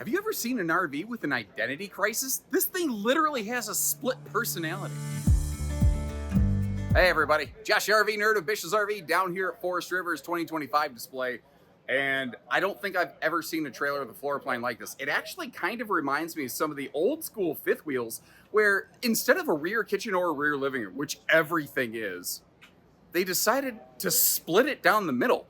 Have you ever seen an RV with an identity crisis? This thing literally has a split personality. Hey everybody, Josh RV Nerd of Bish's RV down here at Forest River's 2025 display. And I don't think I've ever seen a trailer with a floor plan like this. It actually kind of reminds me of some of the old school fifth wheels where instead of a rear kitchen or a rear living room, which everything is, they decided to split it down the middle.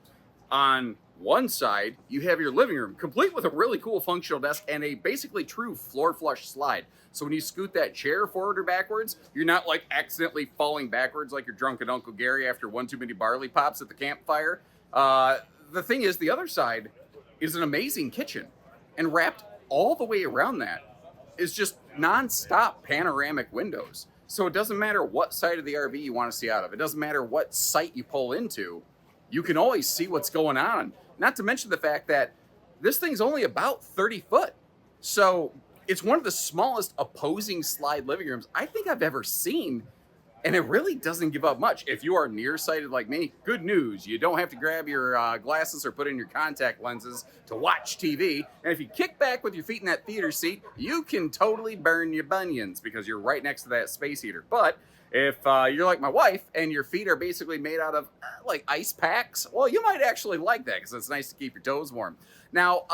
On one side, you have your living room, complete with a really cool functional desk and a basically true floor flush slide. So when you scoot that chair forward or backwards, you're not like accidentally falling backwards like your drunken Uncle Gary after one too many barley pops at the campfire. The thing is, the other side is an amazing kitchen, and wrapped all the way around that is just non-stop panoramic windows. So it doesn't matter what side of the RV you want to see out of. It doesn't matter what site you pull into. You can always see what's going on. Not to mention the fact that this thing's only about 30 foot. So it's one of the smallest opposing slide living rooms I think I've ever seen. And it really doesn't give up much. If you are nearsighted like me, good news. You don't have to grab your glasses or put in your contact lenses to watch TV. And if you kick back with your feet in that theater seat, you can totally burn your bunions because you're right next to that space heater. But if you're like my wife and your feet are basically made out of like ice packs, well, you might actually like that because it's nice to keep your toes warm. Now,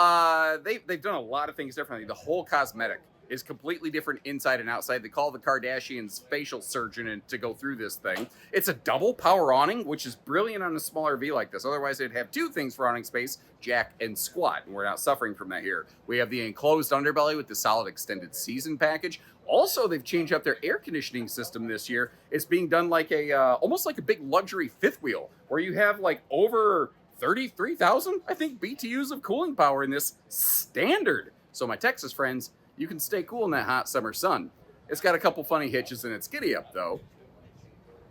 they've done a lot of things differently. The whole cosmetic is completely different inside and outside. They call the Kardashians facial surgeon to go through this thing. It's a double power awning, which is brilliant on a small RV like this. Otherwise, they'd have two things for awning space, jack and squat, and we're not suffering from that here. We have the enclosed underbelly with the solid extended season package. Also, they've changed up their air conditioning system this year. It's being done like almost like a big luxury fifth wheel, where you have like over 33,000, I think, BTUs of cooling power in this standard. So my Texas friends, you can stay cool in that hot summer sun. It's got a couple funny hitches in its giddy up though.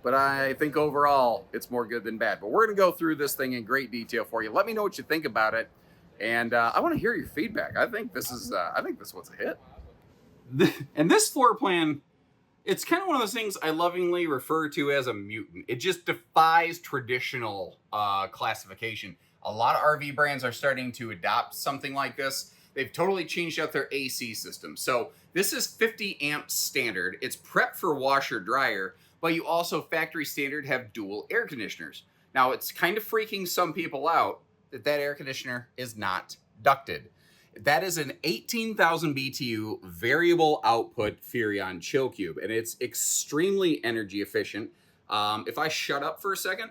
But I think overall it's more good than bad. But we're gonna go through this thing in great detail for you. Let me know what you think about it. And I want to hear your feedback. I think this one's a hit. And this floor plan, it's kind of one of those things I lovingly refer to as a mutant. It just defies traditional classification. A lot of RV brands are starting to adopt something like this. They've totally changed out their AC system. So this is 50 amp standard. It's prepped for washer dryer, but you also factory standard have dual air conditioners. Now it's kind of freaking some people out that air conditioner is not ducted. That is an 18,000 BTU variable output Furrion chill cube, and it's extremely energy efficient. If I shut up for a second,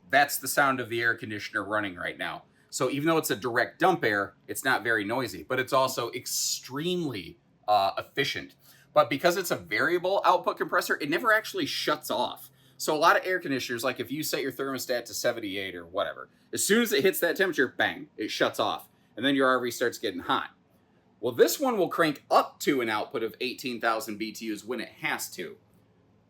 that's the sound of the air conditioner running right now. So even though it's a direct dump air, it's not very noisy, but it's also extremely efficient. But because it's a variable output compressor, it never actually shuts off. So a lot of air conditioners, like if you set your thermostat to 78 or whatever, as soon as it hits that temperature, bang, it shuts off. And then your RV starts getting hot. Well, this one will crank up to an output of 18,000 BTUs when it has to.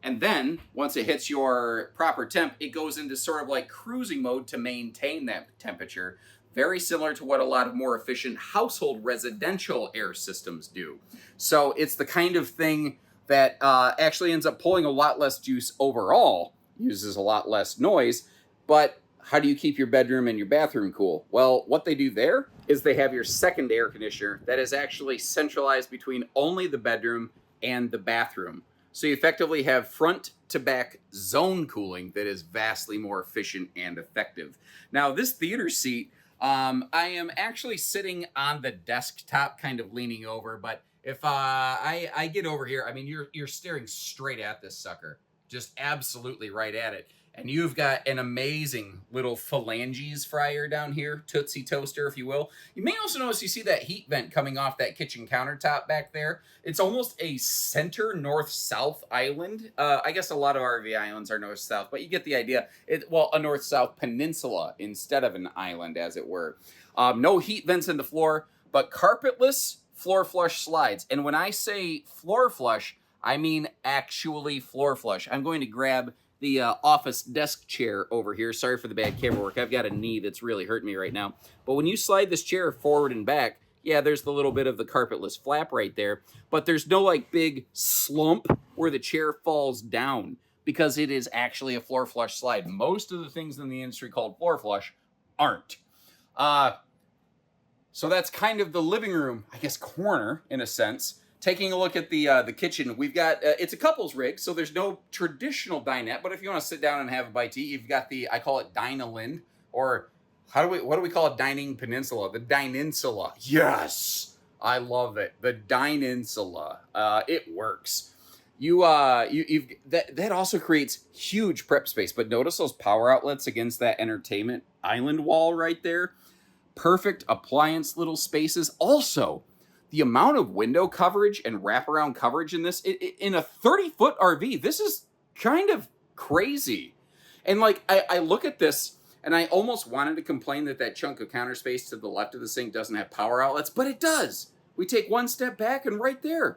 And then, once it hits your proper temp, it goes into sort of like cruising mode to maintain that temperature. Very similar to what a lot of more efficient household residential air systems do. So it's the kind of thing that actually ends up pulling a lot less juice overall, uses a lot less noise, but how do you keep your bedroom and your bathroom cool? Well, what they do there is they have your second air conditioner that is actually centralized between only the bedroom and the bathroom. So you effectively have front to back zone cooling that is vastly more efficient and effective. Now, this theater seat, I am actually sitting on the desktop, kind of leaning over, but if I get over here, I mean, you're staring straight at this sucker, just absolutely right at it. And you've got an amazing little phalanges fryer down here, Tootsie Toaster, if you will. You may also notice you see that heat vent coming off that kitchen countertop back there. It's almost a center north-south island. I guess a lot of RV islands are north-south, but you get the idea. A north-south peninsula instead of an island, as it were. No heat vents in the floor, but carpetless floor flush slides. And when I say floor flush, I mean actually floor flush. I'm going to grab the office desk chair over here. Sorry for the bad camera work. I've got a knee that's really hurting me right now. But when you slide this chair forward and back, yeah, there's the little bit of the carpetless flap right there. But there's no like big slump where the chair falls down because it is actually a floor flush slide. Most of the things in the industry called floor flush aren't. So that's kind of the living room, I guess, corner in a sense. Taking a look at the kitchen, we've got it's a couples rig, so there's no traditional dinette. But if you want to sit down and have a bite to eat, you've got the, I call it Dine-a-Lind, or what do we call it? Dining peninsula, the Dine-insula. Yes, I love it. The Dine-insula, it works. You've that also creates huge prep space. But notice those power outlets against that entertainment island wall right there. Perfect appliance little spaces. Also, the amount of window coverage and wraparound coverage in this, in a 30-foot RV, this is kind of crazy. And like, I look at this and I almost wanted to complain that chunk of counter space to the left of the sink doesn't have power outlets, but it does. We take one step back and right there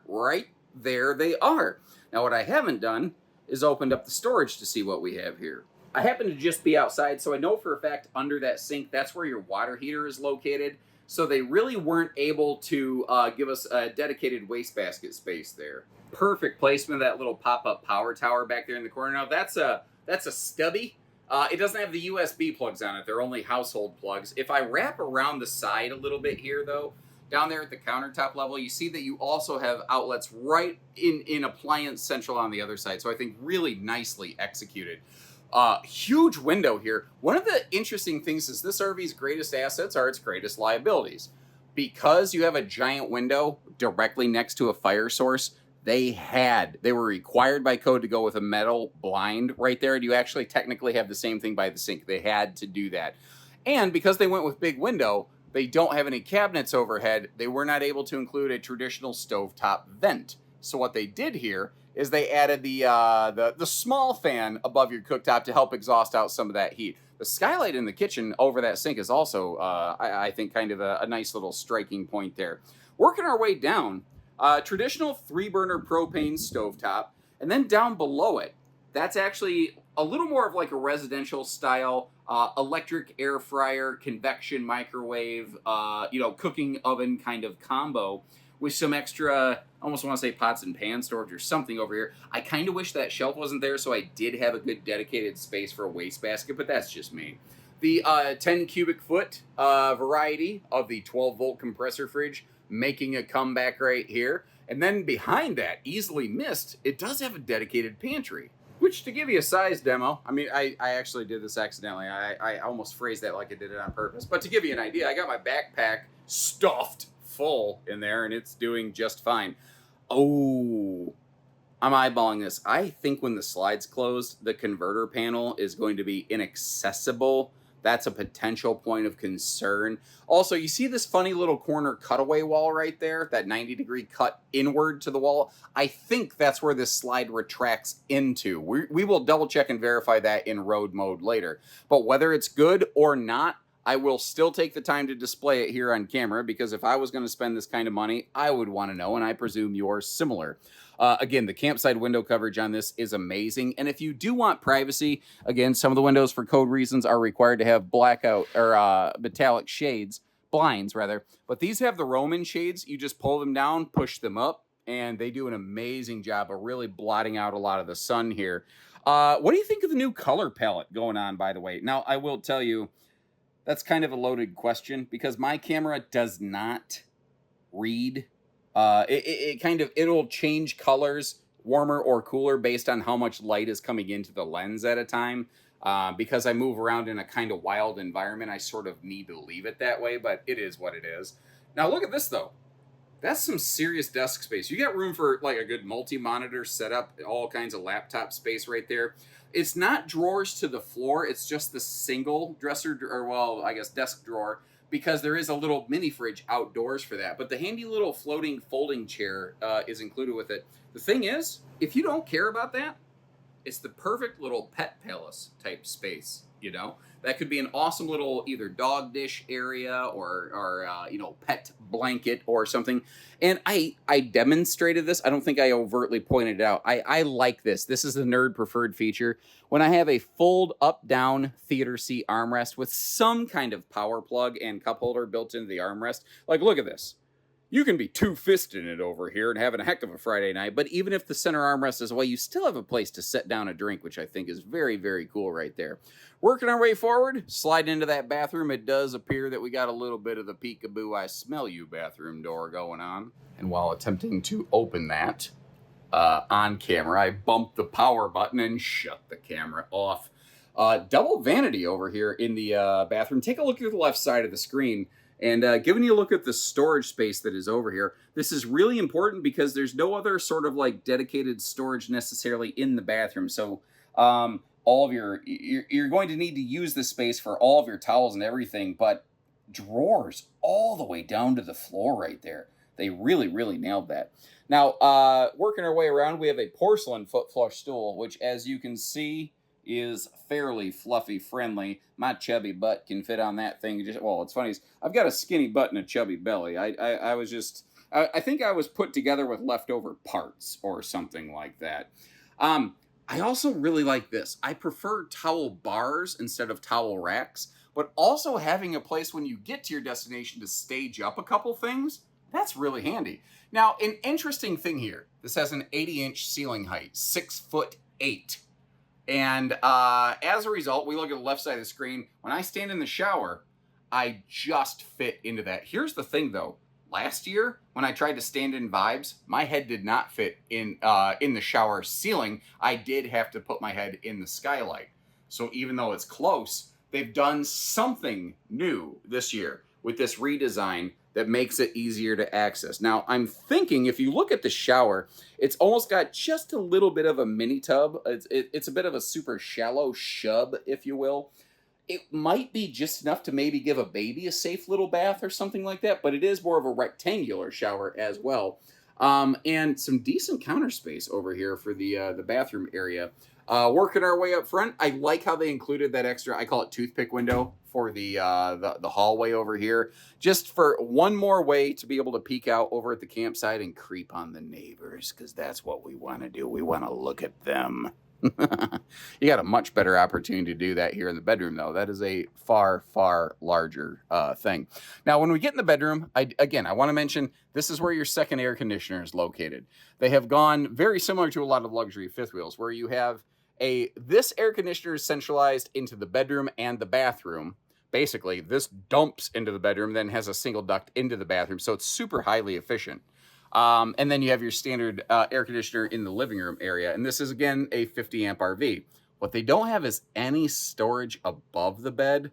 they are. Now, what I haven't done is opened up the storage to see what we have here. I happen to just be outside, so I know for a fact under that sink, that's where your water heater is located. So they really weren't able to give us a dedicated wastebasket space there. Perfect placement of that little pop-up power tower back there in the corner. Now that's a stubby. It doesn't have the USB plugs on it. They're only household plugs. If I wrap around the side a little bit here, though, down there at the countertop level, you see that you also have outlets right in appliance central on the other side. So I think really nicely executed. Huge window here. One of the interesting things is this RV's greatest assets are its greatest liabilities. Because you have a giant window directly next to a fire source, they were required by code to go with a metal blind right there. And you actually technically have the same thing by the sink. They had to do that. And because they went with big window, they don't have any cabinets overhead. They were not able to include a traditional stovetop vent. So what they did here is they added the small fan above your cooktop to help exhaust out some of that heat. The skylight in the kitchen over that sink is also, I think, kind of a nice little striking point there. Working our way down, traditional 3-burner propane stovetop, and then down below it, that's actually a little more of like a residential style electric air fryer, convection microwave, cooking oven kind of combo with some extra, I almost want to say pots and pan storage or something over here. I kind of wish that shelf wasn't there, so I did have a good dedicated space for a wastebasket, but that's just me. The 10 cubic foot variety of the 12-volt compressor fridge making a comeback right here. And then behind that, easily missed, it does have a dedicated pantry. Which, to give you a size demo, I mean, I actually did this accidentally. I almost phrased that like I did it on purpose. But to give you an idea, I got my backpack stuffed full in there, and it's doing just fine. Oh, I'm eyeballing this. I think when the slide's closed, the converter panel is going to be inaccessible. That's a potential point of concern. Also, you see this funny little corner cutaway wall right there? That 90-degree cut inward to the wall? I think that's where this slide retracts into. We will double check and verify that in road mode later. But whether it's good or not, I will still take the time to display it here on camera, because if I was going to spend this kind of money, I would want to know, and I presume you're similar. Again, the campsite window coverage on this is amazing. And if you do want privacy, again, some of the windows for code reasons are required to have blackout or metallic shades, blinds rather. But these have the Roman shades. You just pull them down, push them up, and they do an amazing job of really blotting out a lot of the sun here. What do you think of the new color palette going on, by the way? Now, I will tell you, that's kind of a loaded question because my camera does not read. It'll change colors, warmer or cooler, based on how much light is coming into the lens at a time. Because I move around in a kind of wild environment, I sort of need to leave it that way, but it is what it is. Now look at this though. That's some serious desk space. You got room for like a good multi-monitor setup, all kinds of laptop space right there. It's not drawers to the floor. It's just the single dresser, or well, I guess desk drawer, because there is a little mini fridge outdoors for that. But the handy little floating folding chair is included with it. The thing is, if you don't care about that, it's the perfect little pet palace type space, you know? That could be an awesome little either dog dish area or pet blanket or something. And I demonstrated this. I don't think I overtly pointed it out. I like this. This is the nerd preferred feature. When I have a fold up down theater seat armrest with some kind of power plug and cup holder built into the armrest, like look at this. You can be two-fisting it over here and having a heck of a Friday night, but even if the center armrest is away, you still have a place to set down a drink, which I think is very, very cool right there. Working our way forward, slide into that bathroom. It does appear that we got a little bit of the peekaboo, I smell you bathroom door going on. And while attempting to open that on camera, I bumped the power button and shut the camera off. Double vanity over here in the bathroom. Take a look at the left side of the screen. And giving you a look at the storage space that is over here, this is really important because there's no other sort of like dedicated storage necessarily in the bathroom. So all of you're going to need to use this space for all of your towels and everything, but drawers all the way down to the floor right there. They really, really nailed that. Now, working our way around, we have a porcelain foot flush stool, which as you can see, is fairly fluffy friendly. My chubby butt can fit on that thing. Well, it's funny. I've got a skinny butt and a chubby belly. I think I was put together with leftover parts or something like that. I also really like this. I prefer towel bars instead of towel racks, but also having a place when you get to your destination to stage up a couple things, that's really handy. Now, an interesting thing here. This has an 80-inch ceiling height, 6'8". And as a result, we look at the left side of the screen. When I stand in the shower, I just fit into that. Here's the thing, though. Last year, when I tried to stand in Vibes, my head did not fit in the shower ceiling. I did have to put my head in the skylight. So even though it's close, they've done something new this year with this redesign that makes it easier to access. Now, I'm thinking if you look at the shower, it's almost got just a little bit of a mini tub. It's a bit of a super shallow shub, if you will. It might be just enough to maybe give a baby a safe little bath or something like that, but it is more of a rectangular shower as well. And some decent counter space over here for the bathroom area. Working our way up front, I like how they included that extra, I call it toothpick window, for the hallway over here, just for one more way to be able to peek out over at the campsite and creep on the neighbors, because that's what we want to do. We want to look at them. You got a much better opportunity to do that here in the bedroom, though. That is a far, far larger thing. Now, when we get in the bedroom, I want to mention this is where your second air conditioner is located. They have gone very similar to a lot of luxury fifth wheels, where you have this air conditioner is centralized into the bedroom and the bathroom. Basically, this dumps into the bedroom, then has a single duct into the bathroom, so it's super highly efficient. And then you have your standard air conditioner in the living room area, and this is, again, a 50 amp RV. What they don't have is any storage above the bed.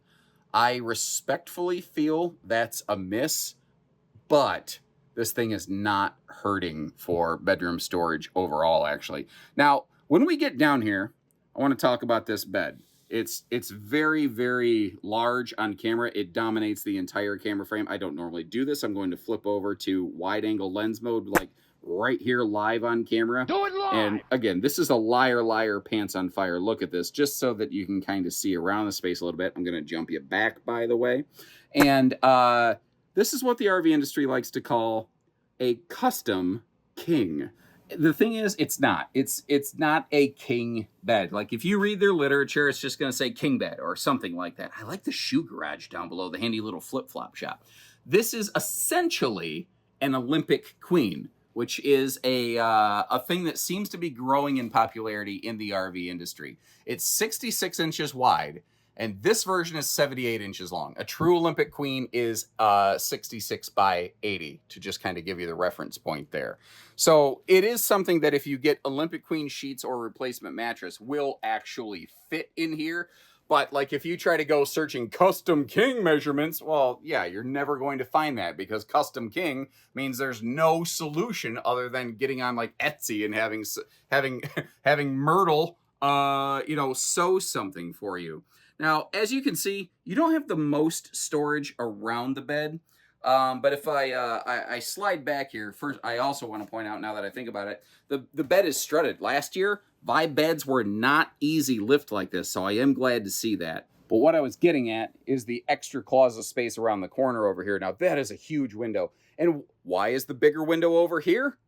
I respectfully feel that's a miss, but this thing is not hurting for bedroom storage overall, actually. Now, when we get down here, I want to talk about this bed. It's very, very large on camera. It dominates the entire camera frame. I don't normally do this. I'm going to flip over to wide angle lens mode, like right here live on camera. Do it live! And again, this is a liar, pants on fire look at this, just so that you can kind of see around the space a little bit. I'm going to jump you back, by the way. And this is what the RV industry likes to call a custom king. The thing is, it's not. It's not a king bed. Like, if you read their literature, it's just going to say king bed or something like that. I like the shoe garage down below, the handy little flip-flop shop. This is essentially an Olympic queen, which is a thing that seems to be growing in popularity in the RV industry. It's 66 inches wide, and this version is 78 inches long. A true Olympic queen is 66 by 80, to just kind of give you the reference point there. So it is something that if you get Olympic queen sheets or replacement mattress will actually fit in here. But like if you try to go searching custom king measurements, well, yeah, you're never going to find that, because custom king means there's no solution other than getting on like Etsy and having Myrtle, sew something for you. Now, as you can see, you don't have the most storage around the bed. But if I slide back here, first, I also want to point out, now that I think about it, the bed is strutted. Last year, Vibe beds were not easy lift like this, so I am glad to see that. But what I was getting at is the extra closet space around the corner over here. Now, that is a huge window. And why is the bigger window over here?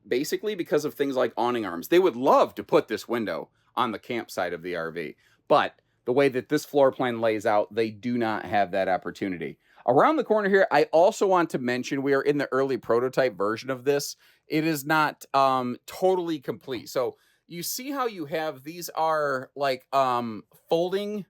Basically because of things like awning arms. They would love to put this window on the campsite of the RV, but the way that this floor plan lays out, they do not have that opportunity. Around the corner here, I also want to mention we are in the early prototype version of this. It is not totally complete. So you see how you have, these are like folding.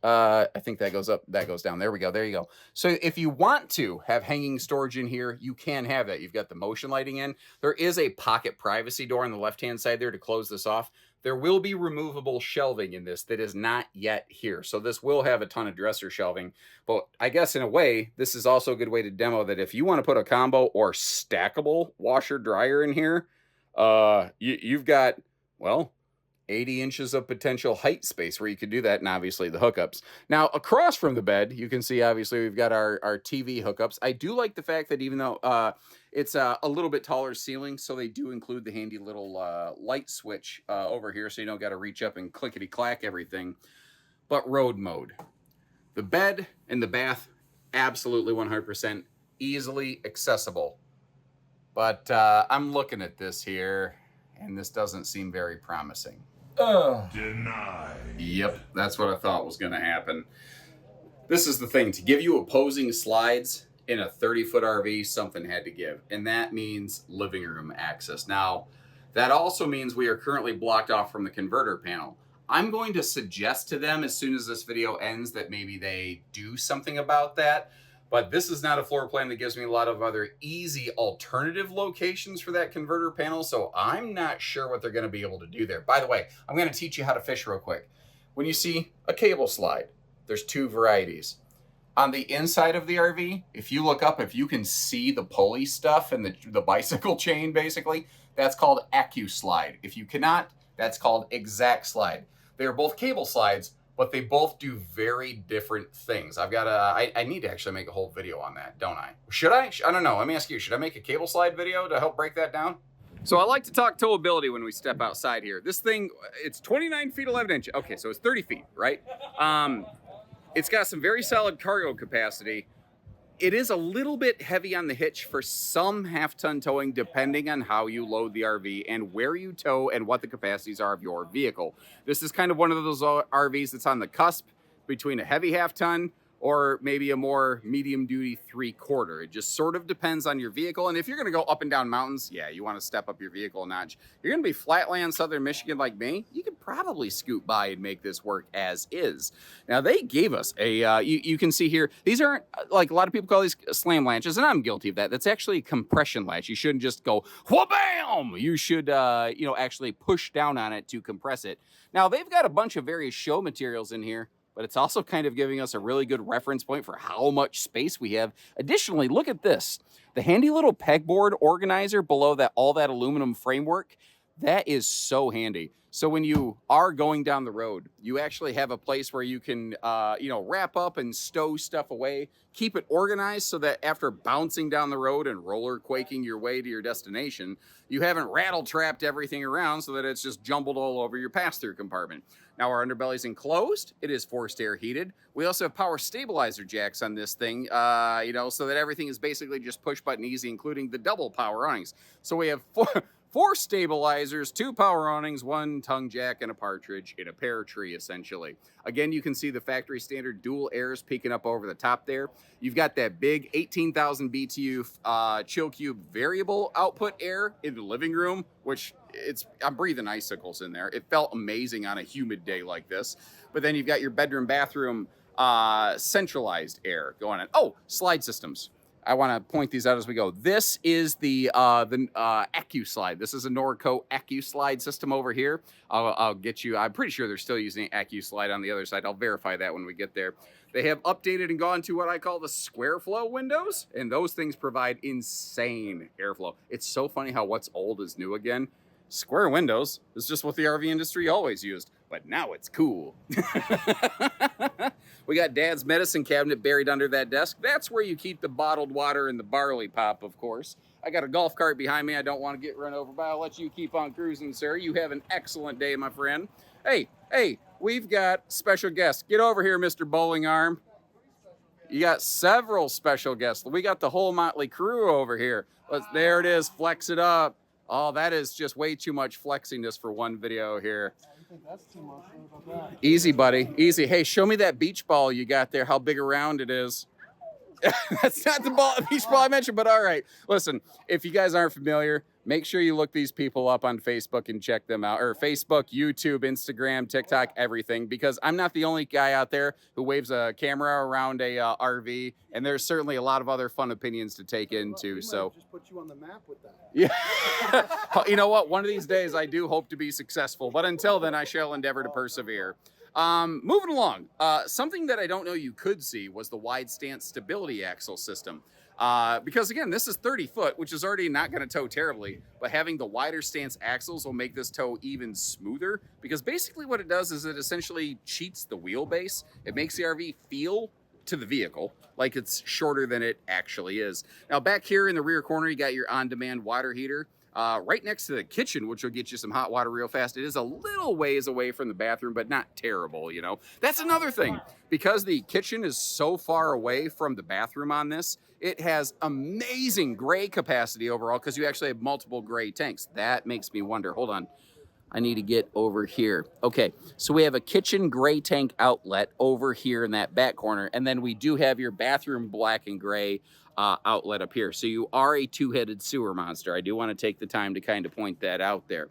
I think that goes up, that goes down. There we go. There you go. So if you want to have hanging storage in here, you can have that. You've got the motion lighting in. There is a pocket privacy door on the left-hand side there to close this off. There will be removable shelving in this that is not yet here. So this will have a ton of dresser shelving. But I guess in a way, this is also a good way to demo that if you want to put a combo or stackable washer dryer in here, you've got, well, 80 inches of potential height space where you could do that, and obviously the hookups. Now, across from the bed, you can see, obviously, we've got our TV hookups. I do like the fact that even though it's a little bit taller ceiling, so they do include the handy little light switch over here, so you don't got to reach up and clickety-clack everything. But road mode. The bed and the bath, absolutely 100% easily accessible. But I'm looking at this here, and this doesn't seem very promising. Denied. Yep, that's what I thought was going to happen. This is the thing. To give you opposing slides in a 30-foot RV, something had to give. And that means living room access. Now, that also means we are currently blocked off from the converter panel. I'm going to suggest to them as soon as this video ends that maybe they do something about that. But this is not a floor plan that gives me a lot of other easy alternative locations for that converter panel, so I'm not sure what they're going to be able to do there. By the way, I'm going to teach you how to fish real quick. When you see a cable slide, there's two varieties. On the inside of the RV, if you look up, if you can see the pulley stuff and the bicycle chain, basically, that's called AccuSlide. If you cannot, that's called Exact Slide. They are both cable slides, but they both do very different things. I've got I need to actually make a whole video on that, don't I? Should I? I don't know. Let me ask you, should I make a cable slide video to help break that down? So I like to talk towability when we step outside here. This thing, it's 29 feet 11 inches. Okay, so it's 30 feet, right? It's got some very solid cargo capacity. It is a little bit heavy on the hitch for some half-ton towing, depending on how you load the RV and where you tow and what the capacities are of your vehicle. This is kind of one of those RVs that's on the cusp between a heavy half-ton or maybe a more medium-duty 3/4. It just sort of depends on your vehicle. And if you're going to go up and down mountains, yeah, you want to step up your vehicle a notch. You're going to be flatland southern Michigan like me, you could probably scoot by and make this work as is. Now, they gave us a, you can see here, these aren't, like a lot of people call these slam latches, and I'm guilty of that. That's actually a compression latch. You shouldn't just go, wha-bam! You should, actually push down on it to compress it. Now, they've got a bunch of various show materials in here, but it's also kind of giving us a really good reference point for how much space we have. Additionally, look at this. The handy little pegboard organizer below that, all that aluminum framework, that is so handy. So when you are going down the road, you actually have a place where you can, wrap up and stow stuff away, keep it organized so that after bouncing down the road and roller quaking your way to your destination, you haven't rattle trapped everything around so that it's just jumbled all over your pass-through compartment. Now our underbelly's enclosed. It is forced air heated. We also have power stabilizer jacks on this thing, so that everything is basically just push button easy, including the double power awnings. So we have four stabilizers, 2 power awnings, 1 tongue jack, and a partridge in a pear tree, essentially. Again, you can see the factory standard dual airs peeking up over the top there. You've got that big 18,000 BTU chill cube variable output air in the living room, which I'm breathing icicles in there. It felt amazing on a humid day like this. But then you've got your bedroom, bathroom, centralized air going on. Oh, slide systems. I want to point these out as we go. This is the AccuSlide. This is a Norco AccuSlide system over here. I'll get you. I'm pretty sure they're still using AccuSlide on the other side. I'll verify that when we get there. They have updated and gone to what I call the square flow windows, and those things provide insane airflow. It's so funny how what's old is new again. Square windows is just what the RV industry always used, but now it's cool. We got Dad's medicine cabinet buried under that desk. That's where you keep the bottled water and the barley pop, of course. I got a golf cart behind me I don't want to get run over by. I'll let you keep on cruising, sir. You have an excellent day, my friend. Hey, we've got special guests. Get over here, Mr. Bowling Arm. You got several special guests. We got the whole motley crew over here. There it is. Flex it up. Oh, that is just way too much flexiness for one video here. I think that's too much. What about that? Easy, buddy. Easy. Hey, show me that beach ball you got there, how big around it is. That's not the beach ball I mentioned, but all right. Listen, if you guys aren't familiar, make sure you look these people up on Facebook and check them out, or Facebook, YouTube, Instagram, TikTok, everything, because I'm not the only guy out there who waves a camera around a RV, and there's certainly a lot of other fun opinions to take into. So just put you on the map with that. Yeah. You know what? One of these days I do hope to be successful, but until then I shall endeavor to persevere. Moving along, something that I don't know you could see was the wide stance stability axle system. Because again, this is 30 foot, which is already not going to tow terribly, but having the wider stance axles will make this tow even smoother, because basically what it does is it essentially cheats the wheelbase. It makes the RV feel to the vehicle like it's shorter than it actually is. Now back here in the rear corner, you got your on-demand water heater. Right next to the kitchen, which will get you some hot water real fast. It is a little ways away from the bathroom, but not terrible, you know. That's another thing. Because the kitchen is so far away from the bathroom on this, it has amazing gray capacity overall, because you actually have multiple gray tanks. That makes me wonder. Hold on. I need to get over here. Okay, so we have a kitchen gray tank outlet over here in that back corner, and then we do have your bathroom black and gray outlet up here. So you are a two-headed sewer monster. I do want to take the time to kind of point that out there.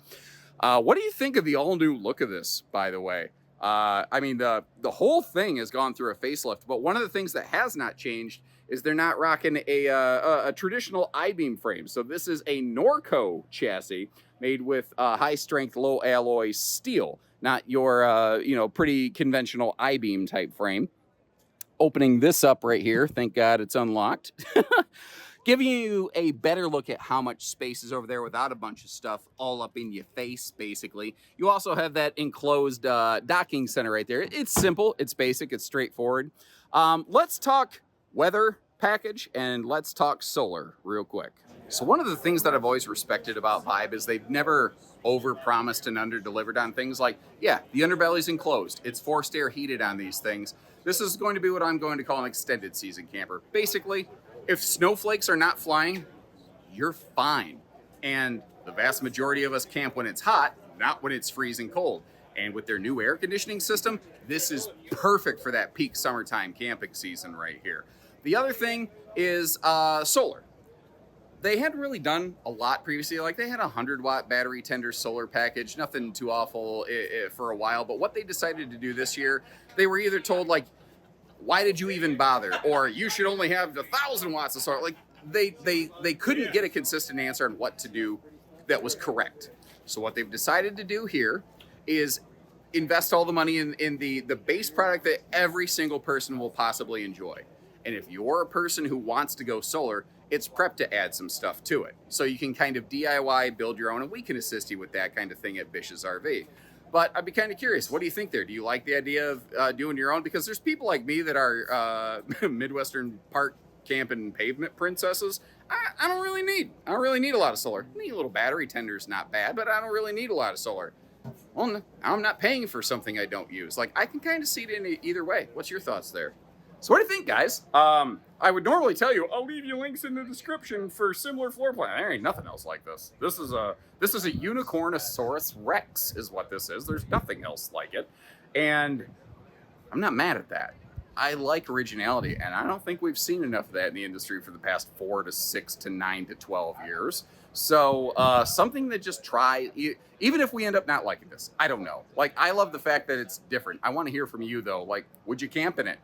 What do you think of the all-new look of this, by the way? I mean, the whole thing has gone through a facelift, but one of the things that has not changed is they're not rocking a traditional I-beam frame. So this is a Norco chassis made with high-strength, low-alloy steel, not your, pretty conventional I-beam type frame. Opening this up right here, thank God it's unlocked. Giving you a better look at how much space is over there without a bunch of stuff all up in your face, basically. You also have that enclosed docking center right there. It's simple, it's basic, it's straightforward. Let's talk weather package and let's talk solar real quick. So one of the things that I've always respected about Vibe is they've never over-promised and under-delivered on things like, yeah, the underbelly's enclosed. It's forced air heated on these things. This is going to be what I'm going to call an extended season camper. Basically, if snowflakes are not flying, you're fine. And the vast majority of us camp when it's hot, not when it's freezing cold. And with their new air conditioning system, this is perfect for that peak summertime camping season right here. The other thing is solar. They hadn't really done a lot previously. Like they had a 100-watt battery tender solar package, nothing too awful for a while. But what they decided to do this year, they were either told like, why did you even bother? Or you should only have 1,000 watts of solar. Like they couldn't get a consistent answer on what to do that was correct. So what they've decided to do here is invest all the money in the base product that every single person will possibly enjoy. And if you're a person who wants to go solar, it's prep to add some stuff to it. So you can kind of DIY, build your own, and we can assist you with that kind of thing at Bish's RV. But I'd be kind of curious, what do you think there? Do you like the idea of doing your own? Because there's people like me that are Midwestern park camping pavement princesses. I don't really need a lot of solar. I need a little battery tender's not bad, but I don't really need a lot of solar. Well, I'm not paying for something I don't use. Like, I can kind of see it in either way. What's your thoughts there? So what do you think, guys? I would normally tell you, I'll leave you links in the description for similar floor plan. There ain't nothing else like this. This is a Unicornosaurus Rex is what this is. There's nothing else like it. And I'm not mad at that. I like originality, and I don't think we've seen enough of that in the industry for the past 4 to 6 to 9 to 12 years. So something that just try, even if we end up not liking this, I don't know. Like, I love the fact that it's different. I want to hear from you, though. Like, would you camp in it?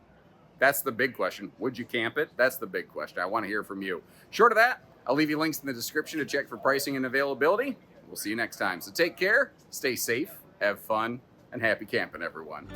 That's the big question. Would you camp it? That's the big question. I want to hear from you. Short of that, I'll leave you links in the description to check for pricing and availability. We'll see you next time. So take care, stay safe, have fun, and happy camping, everyone.